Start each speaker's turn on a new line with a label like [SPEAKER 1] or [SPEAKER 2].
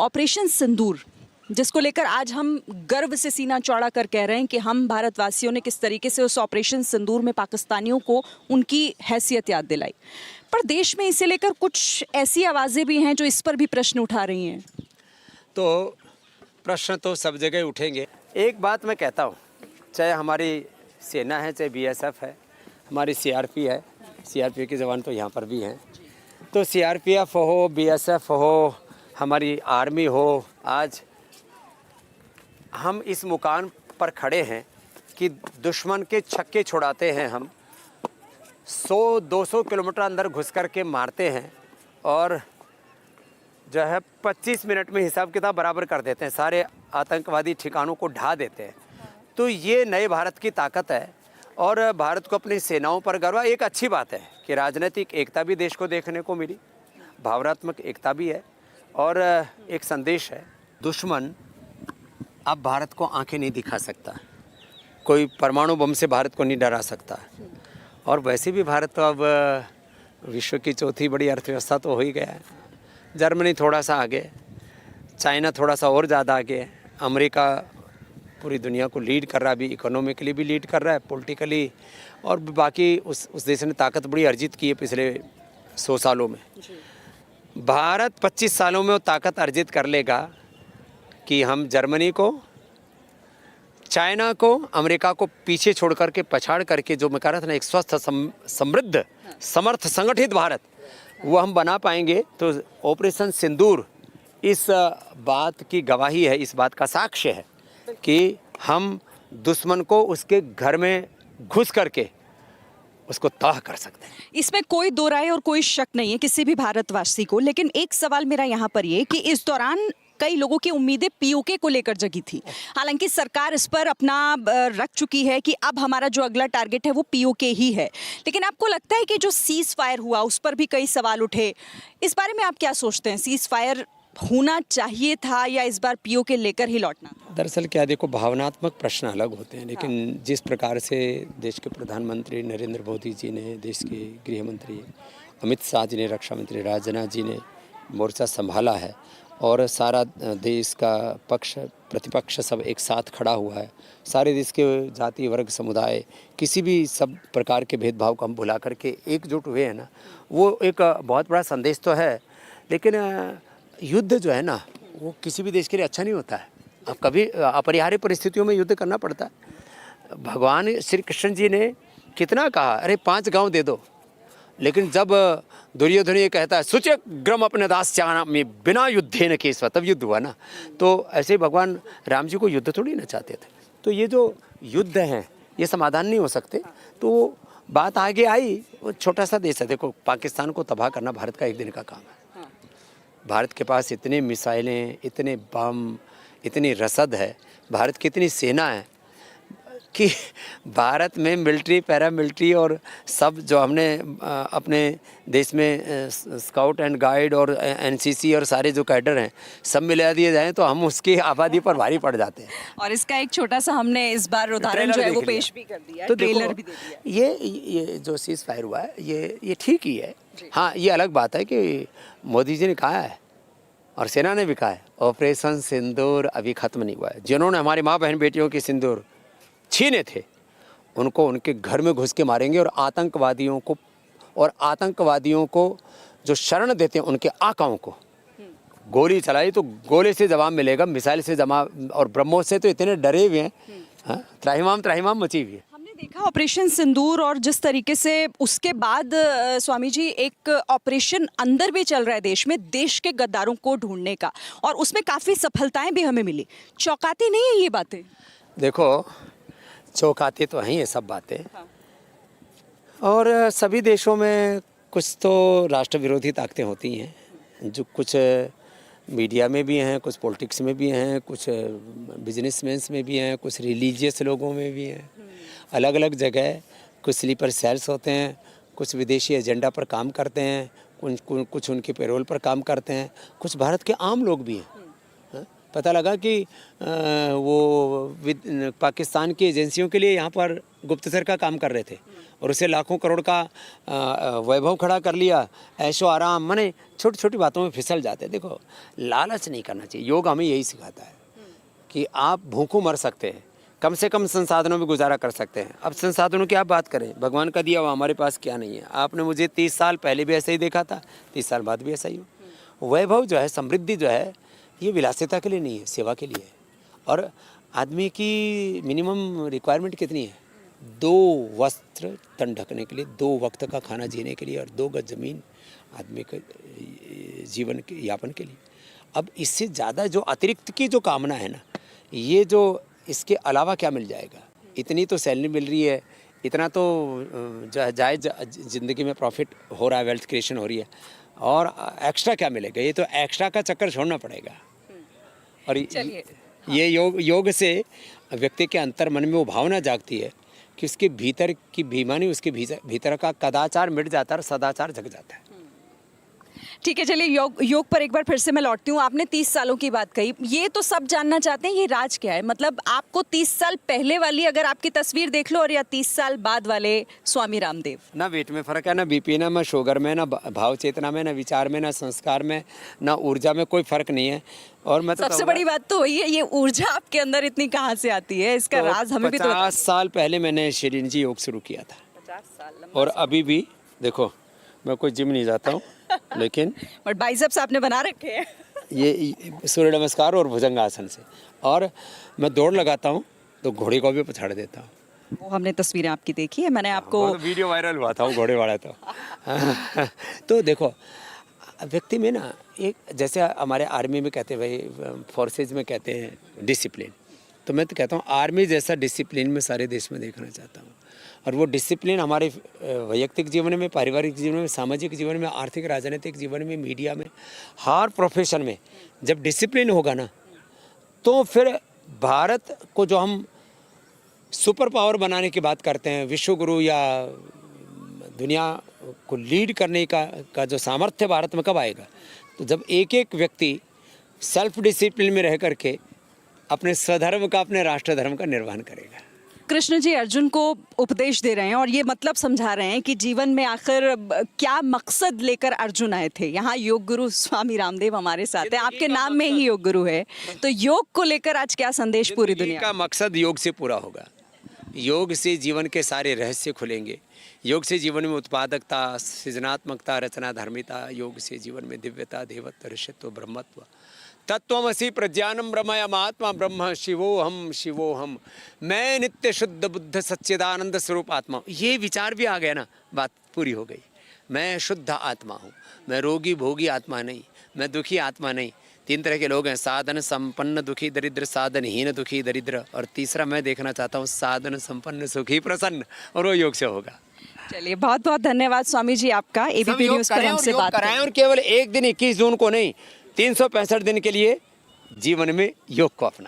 [SPEAKER 1] Operation सिंदूर, जिसको लेकर आज हम गर्व से सीना चौड़ा कर कह रहे हैं कि हम भारतवासियों ने किस तरीके से उस ऑपरेशन सिंदूर में पाकिस्तानियों को उनकी हैसियत याद दिलाई। पर देश में इसे लेकर कुछ ऐसी आवाज़ें भी हैं जो इस पर भी प्रश्न उठा रही हैं।
[SPEAKER 2] तो प्रश्न तो सब जगह उठेंगे। एक बात मैं कहता हूँ, चाहे हमारी सेना है, चाहे बीएसएफ है, हमारी सीआरपी है, सीआरपी के जवान तो यहाँ पर भी हैं, तो सीआरपीएफ हो, बीएसएफ हो, हमारी आर्मी हो, आज हम इस मुकाम पर खड़े हैं कि दुश्मन के छक्के छुड़ाते हैं। हम 100-200 किलोमीटर अंदर घुस कर के मारते हैं और जो है 25 मिनट में हिसाब किताब बराबर कर देते हैं, सारे आतंकवादी ठिकानों को ढा देते हैं। तो ये नए भारत की ताकत है और भारत को अपनी सेनाओं पर गर्व है। एक अच्छी बात है कि राजनीतिक एकता भी देश को देखने को मिली, भावनात्मक एकता भी है और एक संदेश है। दुश्मन अब भारत को आंखें नहीं दिखा सकता, कोई परमाणु बम से भारत को नहीं डरा सकता। और वैसे भी भारत तो अब विश्व की चौथी बड़ी अर्थव्यवस्था तो हो ही गया है। जर्मनी थोड़ा सा आगे, चाइना थोड़ा सा और ज़्यादा आगे, अमेरिका पूरी दुनिया को लीड कर रहा है, अभी इकोनॉमिकली भी लीड कर रहा है, पॉलिटिकली, और बाकी उस देश ने ताकत बड़ी अर्जित की है पिछले 100 सालों में। भारत 25 सालों में वो ताकत अर्जित कर लेगा कि हम जर्मनी को, चाइना को, अमेरिका को पीछे छोड़ करके, पछाड़ करके, जो मैं कह रहा था ना, एक स्वस्थ, समृद्ध, समर्थ, संगठित भारत, वो हम बना पाएंगे। तो ऑपरेशन सिंदूर इस बात की गवाही है, इस बात का साक्ष्य है कि हम दुश्मन को उसके घर में घुस करके उसको तबाह कर सकते हैं।
[SPEAKER 1] इसमें कोई दो राय और कोई शक नहीं है किसी भी भारतवासी को। लेकिन एक सवाल मेरा यहाँ पर ये कि इस दौरान कई लोगों की उम्मीदें पीओके को लेकर जगी थी। हालांकि सरकार इस पर अपना रख चुकी है कि अब हमारा जो अगला टारगेट है वो पीओके ही है। लेकिन आपको लगता है कि जो सीज फायर हुआ उस पर भी कई सवाल उठे, इस बारे में आप क्या सोचते हैं? सीज फायर होना चाहिए था या इस बार पीओके लेकर ही लौटना?
[SPEAKER 2] दरअसल क्या, देखो, भावनात्मक प्रश्न अलग होते हैं, लेकिन जिस प्रकार से देश के प्रधानमंत्री नरेंद्र मोदी जी ने, देश के गृह मंत्री अमित शाह जी ने, रक्षा मंत्री राजनाथ जी ने मोर्चा संभाला है और सारा देश का पक्ष प्रतिपक्ष सब एक साथ खड़ा हुआ है, सारे देश के जाति वर्ग समुदाय किसी भी सब प्रकार के भेदभाव को हम भुला करके एकजुट हुए हैं ना, वो एक बहुत बड़ा संदेश तो है। लेकिन युद्ध जो है ना, वो किसी भी देश के लिए अच्छा नहीं होता है। अब कभी अपरिहार्य परिस्थितियों में युद्ध करना पड़ता है। भगवान श्री कृष्ण जी ने कितना कहा, अरे 5 गांव दे दो, लेकिन जब दुर्योधन ये कहता है सुचे ग्रम अपने दास चाना में बिना युद्धे न केसवा, तब युद्ध हुआ ना। तो ऐसे भगवान राम जी को युद्ध थोड़ी ना चाहते थे। तो ये जो युद्ध हैं ये समाधान नहीं हो सकते। तो बात आगे आई, वो छोटा सा देश है, देखो पाकिस्तान को तबाह करना भारत का एक दिन का काम है। भारत के पास इतने मिसाइलें, इतने बम, इतनी रसद है, भारत की इतनी सेना है कि भारत में मिलिट्री, पैरामिलिट्री और सब जो हमने अपने देश में स्काउट एंड गाइड और एनसीसी और सारे जो कैडर हैं सब मिला दिए जाएं तो हम उसकी आबादी पर भारी पड़ जाते हैं।
[SPEAKER 1] और इसका एक छोटा सा हमने इस बार उदाहरण जो है वो पेश भी कर दिया,
[SPEAKER 2] तो
[SPEAKER 1] ट्रेलर भी दे दिया।
[SPEAKER 2] ये जो सीज फायर हुआ है ये ठीक ही है। हाँ, ये अलग बात है कि मोदी जी ने कहा है और सेना ने भी कहा है ऑपरेशन सिंदूर अभी खत्म नहीं हुआ है। जिन्होंने हमारी माँ बहन बेटियों के सिंदूर छीने थे उनको उनके घर में घुस के मारेंगे और आतंकवादियों को जो शरण देते हैं उनके आकाओं को गोली चलाई तो गोले से जवाब मिलेगा, मिसाइल से जवाब, और ब्रह्मोस से तो इतने डरे हुए हैं, त्राहिमाम मची हुई है।
[SPEAKER 1] हमने देखा ऑपरेशन सिंदूर और जिस तरीके से उसके बाद स्वामी जी एक ऑपरेशन अंदर भी चल रहा है देश में, देश के गद्दारों को ढूंढने का, और उसमें काफ़ी सफलताएं भी हमें मिली। चौंकाती नहीं है ये बातें?
[SPEAKER 2] देखो, चौंकाती तो हैं ये सब बातें। हाँ। और सभी देशों में कुछ तो राष्ट्र विरोधी ताकतें होती हैं, जो कुछ मीडिया में भी हैं, कुछ पॉलिटिक्स में भी हैं, कुछ बिजनेसमैन्स में भी हैं, कुछ रिलीजियस लोगों में भी हैं, अलग अलग जगह। कुछ स्लीपर सेल्स होते हैं, कुछ विदेशी एजेंडा पर काम करते हैं, कुछ उनके पेरोल पर काम करते हैं, कुछ भारत के आम लोग भी हैं। पता लगा कि वो पाकिस्तान की एजेंसियों के लिए यहाँ पर गुप्तचर का काम कर रहे थे और उसे लाखों करोड़ का वैभव खड़ा कर लिया, ऐशो आराम, माने छोटी छोटी बातों में फिसल जाते हैं। देखो, लालच नहीं करना चाहिए। योग हमें यही सिखाता है कि आप भूखों मर सकते हैं, कम से कम संसाधनों में गुजारा कर सकते हैं। अब संसाधनों की आप बात करें, भगवान का दिया हुआ हमारे पास क्या नहीं है। आपने मुझे 30 साल पहले भी ऐसे ही देखा था, 30 साल बाद भी ऐसा ही हो। वैभव जो है, समृद्धि जो है, ये विलासिता के लिए नहीं है, सेवा के लिए है। और आदमी की मिनिमम रिक्वायरमेंट कितनी है? 2 वस्त्र तन ढकने के लिए, 2 वक्त का खाना जीने के लिए और 2 गज जमीन आदमी के जीवन के यापन के लिए। अब इससे ज़्यादा जो अतिरिक्त की जो कामना है ना, ये जो इसके अलावा क्या मिल जाएगा? इतनी तो सैलरी मिल रही है, इतना तो जायज़ ज़िंदगी में प्रॉफिट हो रहा है, वेल्थ क्रिएशन हो रही है, और एक्स्ट्रा क्या मिलेगा? ये तो एक्स्ट्रा का चक्कर छोड़ना पड़ेगा। और ये योग से व्यक्ति के अंतर मन में वो भावना जागती है कि उसके भीतर की बेईमानी, उसके भीतर का कदाचार मिट जाता है और सदाचार जग जाता है।
[SPEAKER 1] ठीक है, चलिए योग पर एक बार फिर से मैं लौटती हूँ। आपने 30 सालों की बात कही, ये तो सब जानना चाहते हैं, ये राज क्या है? मतलब आपको 30 साल पहले वाली अगर आपकी तस्वीर देख लो और या 30 साल बाद वाले स्वामी रामदेव,
[SPEAKER 2] ना वेट में फ़र्क है, ना बीपी, ना शुगर में, ना भाव चेतना में, ना विचार में, ना संस्कार में, ना ऊर्जा में, कोई फ़र्क नहीं है। और मैं तो
[SPEAKER 1] सबसे बड़ी बात तो वही है, ये ऊर्जा आपके अंदर इतनी कहाँ से आती है? इसका राज हमें भी तो
[SPEAKER 2] 50 साल पहले मैंने शिरीन जी योग शुरू किया था।
[SPEAKER 1] 50 साल
[SPEAKER 2] और अभी भी देखो, मैं कोई जिम नहीं जाता हूँ, लेकिन
[SPEAKER 1] बट बाइसेप्स आपने बना रखे हैं।
[SPEAKER 2] ये सूर्य नमस्कार और भुजंगासन से, और मैं दौड़ लगाता हूँ तो घोड़े को भी पछाड़ देता हूँ।
[SPEAKER 1] वो हमने तस्वीरें आपकी देखी है, मैंने आपको
[SPEAKER 2] तो वीडियो वायरल हुआ था वो घोड़े वाला तो देखो, व्यक्ति में ना एक, जैसे हमारे आर्मी में कहते हैं भाई, फोर्सेज में कहते हैं डिसिप्लिन, तो मैं तो कहता हूँ आर्मी जैसा डिसिप्लिन मैं सारे देश में देखना चाहता हूँ। और वो डिसिप्लिन हमारे वैयक्तिक जीवन में, पारिवारिक जीवन में, सामाजिक जीवन में, आर्थिक राजनीतिक जीवन में, मीडिया में, हर प्रोफेशन में जब डिसिप्लिन होगा ना, तो फिर भारत को जो हम सुपर पावर बनाने की बात करते हैं, विश्व गुरु या दुनिया को लीड करने का जो सामर्थ्य भारत में कब आएगा? तो जब एक एक व्यक्ति सेल्फ डिसिप्लिन में रह करके अपने स्वधर्म का, अपने राष्ट्र धर्म का निर्वहन करेगा।
[SPEAKER 1] कृष्ण जी अर्जुन को उपदेश दे रहे हैं और ये मतलब समझा रहे हैं कि जीवन में आखिर क्या मकसद लेकर अर्जुन आए थे। यहाँ योग गुरु स्वामी रामदेव हमारे साथ हैं, आपके नाम में ही योग गुरु है, तो योग को लेकर आज क्या संदेश पूरी दुनिया
[SPEAKER 2] का मकसद योग से पूरा होगा। योग से जीवन के सारे रहस्य खुलेंगे। योग से जीवन में उत्पादकता, सृजनात्मकता, रचना, धर्मिता, योग से जीवन में दिव्यता, देवत्व, ऋषित्व, ब्रह्मत्व, तत्वमसि प्रज्ञानम ब्रह्मयमात्मा ब्रह्म शिवोहम, मैं नित्य शुद्ध बुद्ध सच्चिदानंद स्वरूप आत्मा। ये विचार भी आ गया ना, बात पूरी हो गई। मैं शुद्ध आत्मा हूँ, मैं रोगी भोगी आत्मा नहीं, मैं दुखी आत्मा नहीं। 3 तरह के लोग हैं, साधन संपन्न दुखी दरिद्र, साधनहीन दुखी दरिद्र, और तीसरा मैं देखना चाहता हूँ साधन संपन्न सुखी प्रसन्न, और वो योग से होगा।
[SPEAKER 1] चलिए, बहुत बहुत धन्यवाद स्वामी जी आपका एबीपी न्यूज़ पर हमसे बात
[SPEAKER 2] कराएं, और केवल एक दिन 21 जून को नहीं, 365 दिन के लिए जीवन में योग को अपनाएं।